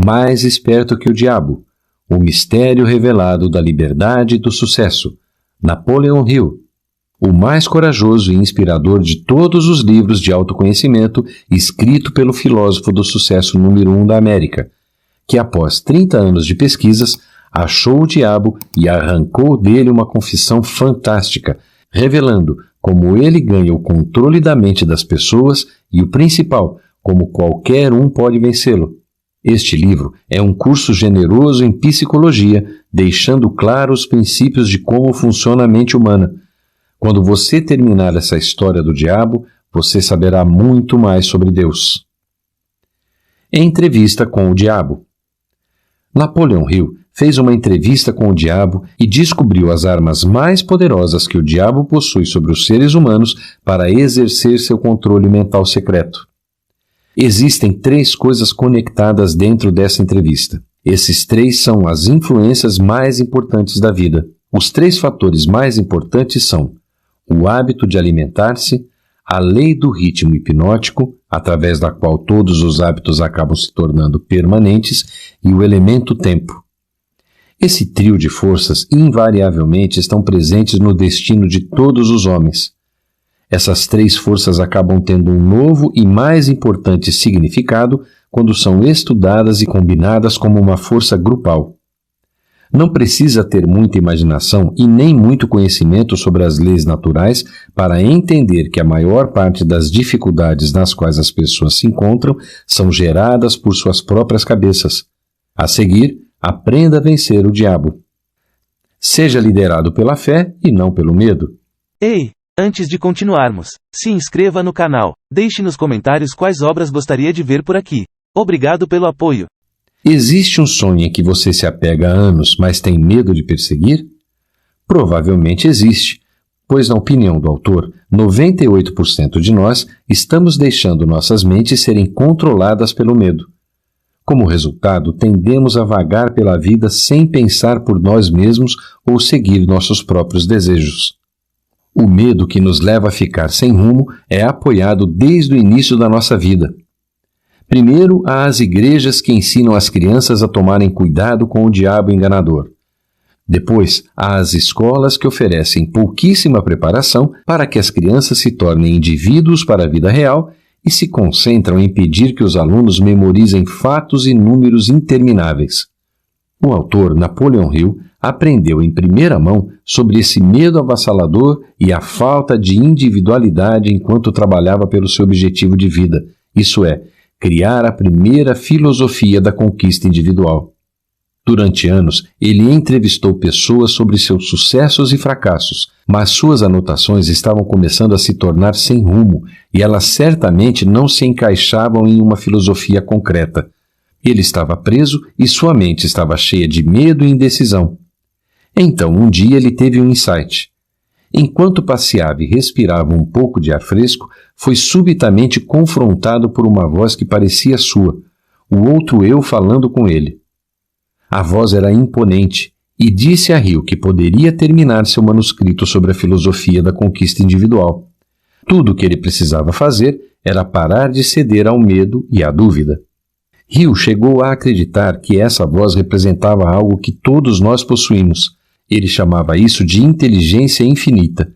Mais esperto que o diabo. O mistério revelado da liberdade e do sucesso. Napoleon Hill. O mais corajoso e inspirador de todos os livros de autoconhecimento escrito pelo filósofo do sucesso número 1 da América, que após 30 anos de pesquisas, achou o diabo e arrancou dele uma confissão fantástica, revelando como ele ganha o controle da mente das pessoas e, o principal, como qualquer um pode vencê-lo. Este livro é um curso generoso em psicologia, deixando claro os princípios de como funciona a mente humana. Quando você terminar essa história do diabo, você saberá muito mais sobre Deus. Entrevista com o diabo. Napoleon Hill fez uma entrevista com o diabo e descobriu as armas mais poderosas que o diabo possui sobre os seres humanos para exercer seu controle mental secreto. Existem 3 coisas conectadas dentro dessa entrevista. Esses 3 são as influências mais importantes da vida. Os 3 fatores mais importantes são o hábito de alimentar-se, a lei do ritmo hipnótico, através da qual todos os hábitos acabam se tornando permanentes, e o elemento tempo. Esse trio de forças invariavelmente estão presentes no destino de todos os homens. Essas 3 forças acabam tendo um novo e mais importante significado quando são estudadas e combinadas como uma força grupal. Não precisa ter muita imaginação e nem muito conhecimento sobre as leis naturais para entender que a maior parte das dificuldades nas quais as pessoas se encontram são geradas por suas próprias cabeças. A seguir, aprenda a vencer o diabo. Seja liderado pela fé e não pelo medo. Ei, antes de continuarmos, se inscreva no canal, deixe nos comentários quais obras gostaria de ver por aqui. Obrigado pelo apoio. Existe um sonho em que você se apega há anos, mas tem medo de perseguir? Provavelmente existe, pois, na opinião do autor, 98% de nós estamos deixando nossas mentes serem controladas pelo medo. Como resultado, tendemos a vagar pela vida sem pensar por nós mesmos ou seguir nossos próprios desejos. O medo que nos leva a ficar sem rumo é apoiado desde o início da nossa vida. Primeiro, há as igrejas que ensinam as crianças a tomarem cuidado com o diabo enganador. Depois, há as escolas que oferecem pouquíssima preparação para que as crianças se tornem indivíduos para a vida real e se concentram em pedir que os alunos memorizem fatos e números intermináveis. O autor Napoleon Hill aprendeu em primeira mão sobre esse medo avassalador e a falta de individualidade enquanto trabalhava pelo seu objetivo de vida, isso é, criar a primeira filosofia da conquista individual. Durante anos, ele entrevistou pessoas sobre seus sucessos e fracassos, mas suas anotações estavam começando a se tornar sem rumo e elas certamente não se encaixavam em uma filosofia concreta. Ele estava preso e sua mente estava cheia de medo e indecisão. Então, um dia ele teve um insight. Enquanto passeava e respirava um pouco de ar fresco, foi subitamente confrontado por uma voz que parecia sua, o outro eu falando com ele. A voz era imponente e disse a Hill que poderia terminar seu manuscrito sobre a filosofia da conquista individual. Tudo o que ele precisava fazer era parar de ceder ao medo e à dúvida. Hill chegou a acreditar que essa voz representava algo que todos nós possuímos. Ele chamava isso de inteligência infinita,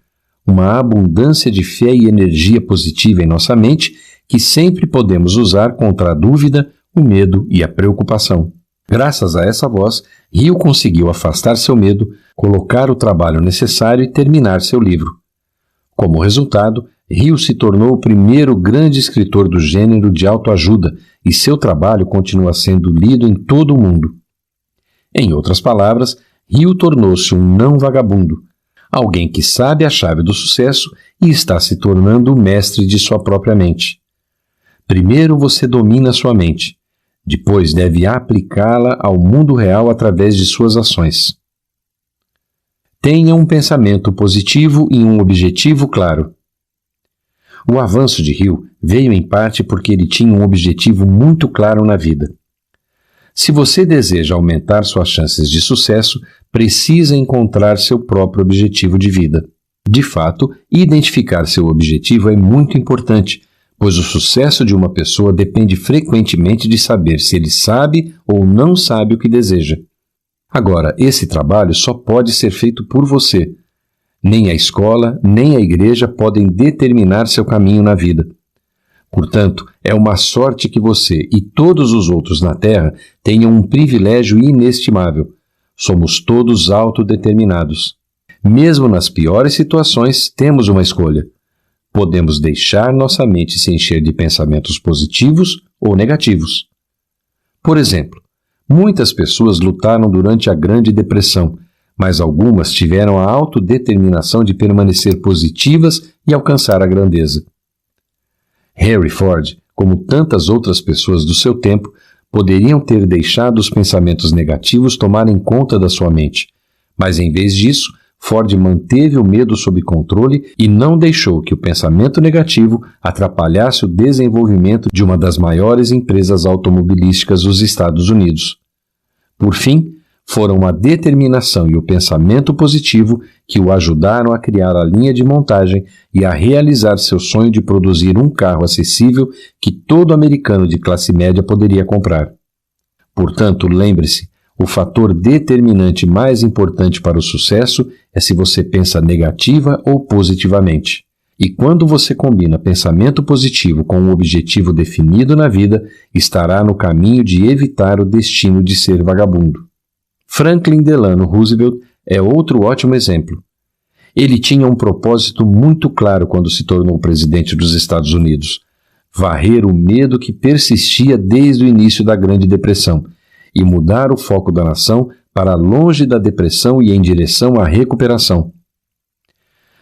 uma abundância de fé e energia positiva em nossa mente que sempre podemos usar contra a dúvida, o medo e a preocupação. Graças a essa voz, Hill conseguiu afastar seu medo, colocar o trabalho necessário e terminar seu livro. Como resultado, Hill se tornou o primeiro grande escritor do gênero de autoajuda e seu trabalho continua sendo lido em todo o mundo. Em outras palavras, Hill tornou-se um não vagabundo, alguém que sabe a chave do sucesso e está se tornando o mestre de sua própria mente. Primeiro você domina sua mente, depois deve aplicá-la ao mundo real através de suas ações. Tenha um pensamento positivo e um objetivo claro. O avanço de Hill veio em parte porque ele tinha um objetivo muito claro na vida. Se você deseja aumentar suas chances de sucesso, precisa encontrar seu próprio objetivo de vida. De fato, identificar seu objetivo é muito importante, pois o sucesso de uma pessoa depende frequentemente de saber se ele sabe ou não sabe o que deseja. Agora, esse trabalho só pode ser feito por você. Nem a escola, nem a igreja podem determinar seu caminho na vida. Portanto, é uma sorte que você e todos os outros na Terra tenham um privilégio inestimável. Somos todos autodeterminados. Mesmo nas piores situações, temos uma escolha. Podemos deixar nossa mente se encher de pensamentos positivos ou negativos. Por exemplo, muitas pessoas lutaram durante a Grande Depressão, mas algumas tiveram a autodeterminação de permanecer positivas e alcançar a grandeza. Henry Ford, como tantas outras pessoas do seu tempo, poderiam ter deixado os pensamentos negativos tomarem conta da sua mente, mas em vez disso, Ford manteve o medo sob controle e não deixou que o pensamento negativo atrapalhasse o desenvolvimento de uma das maiores empresas automobilísticas dos Estados Unidos. Por fim, foram a determinação e o pensamento positivo que o ajudaram a criar a linha de montagem e a realizar seu sonho de produzir um carro acessível que todo americano de classe média poderia comprar. Portanto, lembre-se, o fator determinante mais importante para o sucesso é se você pensa negativa ou positivamente. E quando você combina pensamento positivo com um objetivo definido na vida, estará no caminho de evitar o destino de ser vagabundo. Franklin Delano Roosevelt é outro ótimo exemplo. Ele tinha um propósito muito claro quando se tornou presidente dos Estados Unidos: varrer o medo que persistia desde o início da Grande Depressão e mudar o foco da nação para longe da depressão e em direção à recuperação.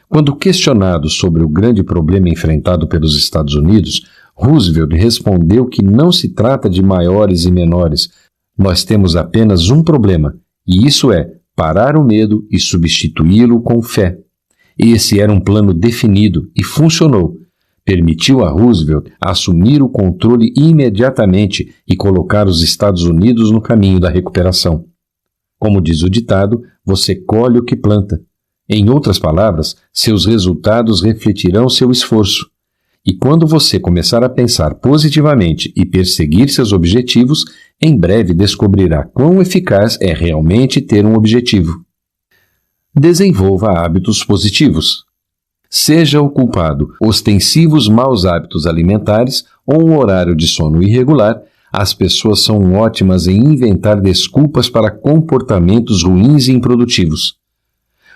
Quando questionado sobre o grande problema enfrentado pelos Estados Unidos, Roosevelt respondeu que não se trata de maiores e menores. Nós temos apenas um problema, e isso é parar o medo e substituí-lo com fé. Esse era um plano definido e funcionou. Permitiu a Roosevelt assumir o controle imediatamente e colocar os Estados Unidos no caminho da recuperação. Como diz o ditado, você colhe o que planta. Em outras palavras, seus resultados refletirão seu esforço. E quando você começar a pensar positivamente e perseguir seus objetivos, em breve descobrirá quão eficaz é realmente ter um objetivo. Desenvolva hábitos positivos. Seja o culpado ostensivos maus hábitos alimentares ou um horário de sono irregular, as pessoas são ótimas em inventar desculpas para comportamentos ruins e improdutivos.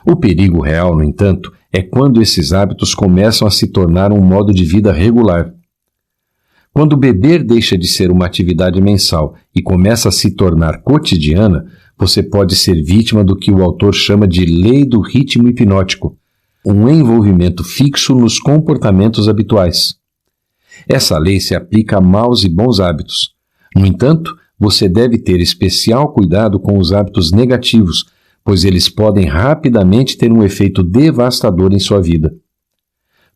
O perigo real, no entanto, é quando esses hábitos começam a se tornar um modo de vida regular. Quando beber deixa de ser uma atividade mensal e começa a se tornar cotidiana, você pode ser vítima do que o autor chama de lei do ritmo hipnótico, um envolvimento fixo nos comportamentos habituais. Essa lei se aplica a maus e bons hábitos. No entanto, você deve ter especial cuidado com os hábitos negativos, pois eles podem rapidamente ter um efeito devastador em sua vida.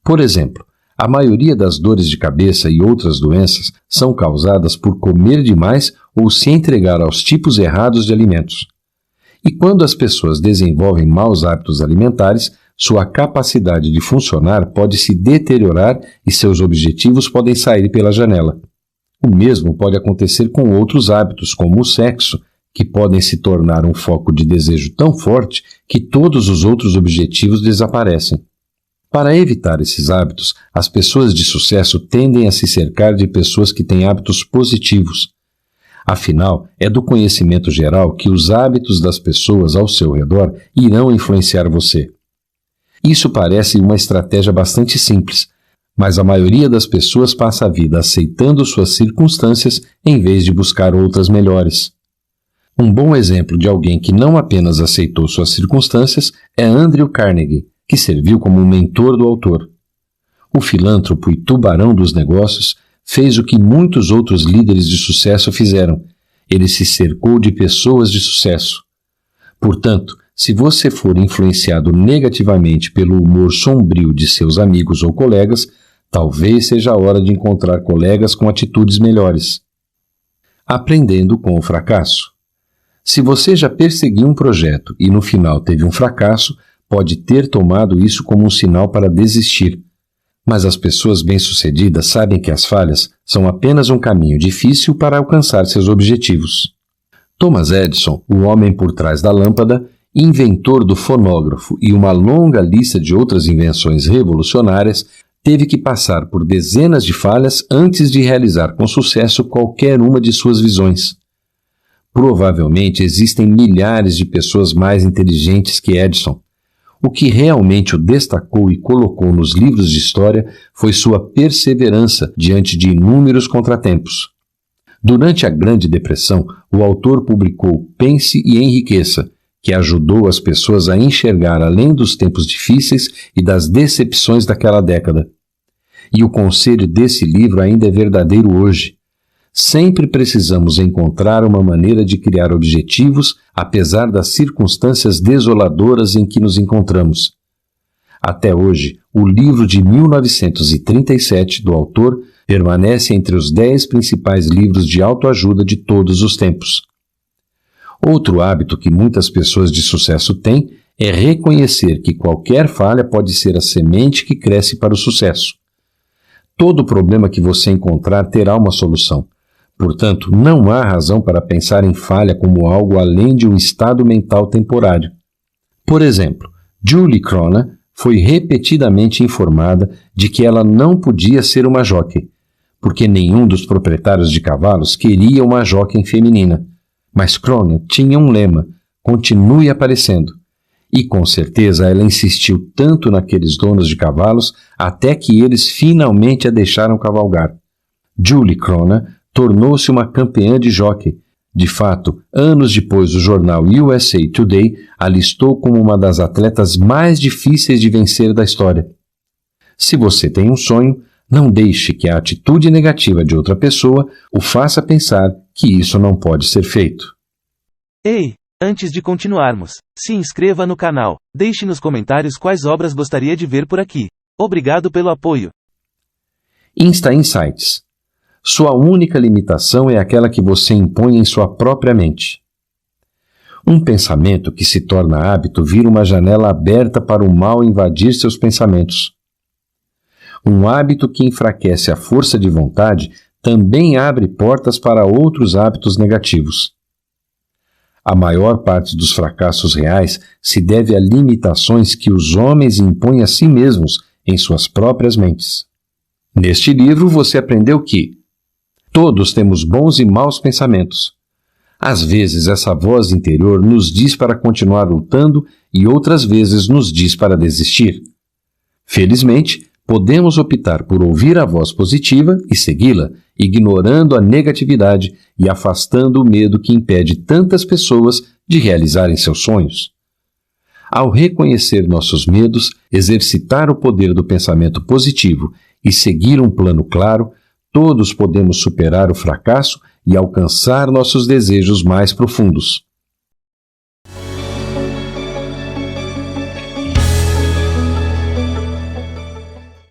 Por exemplo, a maioria das dores de cabeça e outras doenças são causadas por comer demais ou se entregar aos tipos errados de alimentos. E quando as pessoas desenvolvem maus hábitos alimentares, sua capacidade de funcionar pode se deteriorar e seus objetivos podem sair pela janela. O mesmo pode acontecer com outros hábitos, como o sexo, que podem se tornar um foco de desejo tão forte que todos os outros objetivos desaparecem. Para evitar esses hábitos, as pessoas de sucesso tendem a se cercar de pessoas que têm hábitos positivos. Afinal, é do conhecimento geral que os hábitos das pessoas ao seu redor irão influenciar você. Isso parece uma estratégia bastante simples, mas a maioria das pessoas passa a vida aceitando suas circunstâncias em vez de buscar outras melhores. Um bom exemplo de alguém que não apenas aceitou suas circunstâncias é Andrew Carnegie, que serviu como um mentor do autor. O filântropo e tubarão dos negócios fez o que muitos outros líderes de sucesso fizeram. Ele se cercou de pessoas de sucesso. Portanto, se você for influenciado negativamente pelo humor sombrio de seus amigos ou colegas, talvez seja a hora de encontrar colegas com atitudes melhores. Aprendendo com o fracasso. Se você já perseguiu um projeto e no final teve um fracasso, pode ter tomado isso como um sinal para desistir. Mas as pessoas bem-sucedidas sabem que as falhas são apenas um caminho difícil para alcançar seus objetivos. Thomas Edison, o homem por trás da lâmpada, inventor do fonógrafo e uma longa lista de outras invenções revolucionárias, teve que passar por dezenas de falhas antes de realizar com sucesso qualquer uma de suas visões. Provavelmente existem milhares de pessoas mais inteligentes que Edison. O que realmente o destacou e colocou nos livros de história foi sua perseverança diante de inúmeros contratempos. Durante a Grande Depressão, o autor publicou Pense e Enriqueça, que ajudou as pessoas a enxergar além dos tempos difíceis e das decepções daquela década. E o conselho desse livro ainda é verdadeiro hoje. Sempre precisamos encontrar uma maneira de criar objetivos, apesar das circunstâncias desoladoras em que nos encontramos. Até hoje, o livro de 1937 do autor permanece entre os 10 principais livros de autoajuda de todos os tempos. Outro hábito que muitas pessoas de sucesso têm é reconhecer que qualquer falha pode ser a semente que cresce para o sucesso. Todo problema que você encontrar terá uma solução. Portanto, não há razão para pensar em falha como algo além de um estado mental temporário. Por exemplo, Julie Crona foi repetidamente informada de que ela não podia ser uma jockey, porque nenhum dos proprietários de cavalos queria uma jockey feminina. Mas Crona tinha um lema: continue aparecendo. E com certeza ela insistiu tanto naqueles donos de cavalos até que eles finalmente a deixaram cavalgar. Julie Crona tornou-se uma campeã de jockey. De fato, anos depois o jornal USA Today a listou como uma das atletas mais difíceis de vencer da história. Se você tem um sonho, não deixe que a atitude negativa de outra pessoa o faça pensar que isso não pode ser feito. Ei, antes de continuarmos, se inscreva no canal, deixe nos comentários quais obras gostaria de ver por aqui. Obrigado pelo apoio. Insta Insights. Sua única limitação é aquela que você impõe em sua própria mente. Um pensamento que se torna hábito vira uma janela aberta para o mal invadir seus pensamentos. Um hábito que enfraquece a força de vontade também abre portas para outros hábitos negativos. A maior parte dos fracassos reais se deve a limitações que os homens impõem a si mesmos em suas próprias mentes. Neste livro você aprendeu que todos temos bons e maus pensamentos. Às vezes essa voz interior nos diz para continuar lutando e outras vezes nos diz para desistir. Felizmente, podemos optar por ouvir a voz positiva e segui-la, ignorando a negatividade e afastando o medo que impede tantas pessoas de realizarem seus sonhos. Ao reconhecer nossos medos, exercitar o poder do pensamento positivo e seguir um plano claro, todos podemos superar o fracasso e alcançar nossos desejos mais profundos.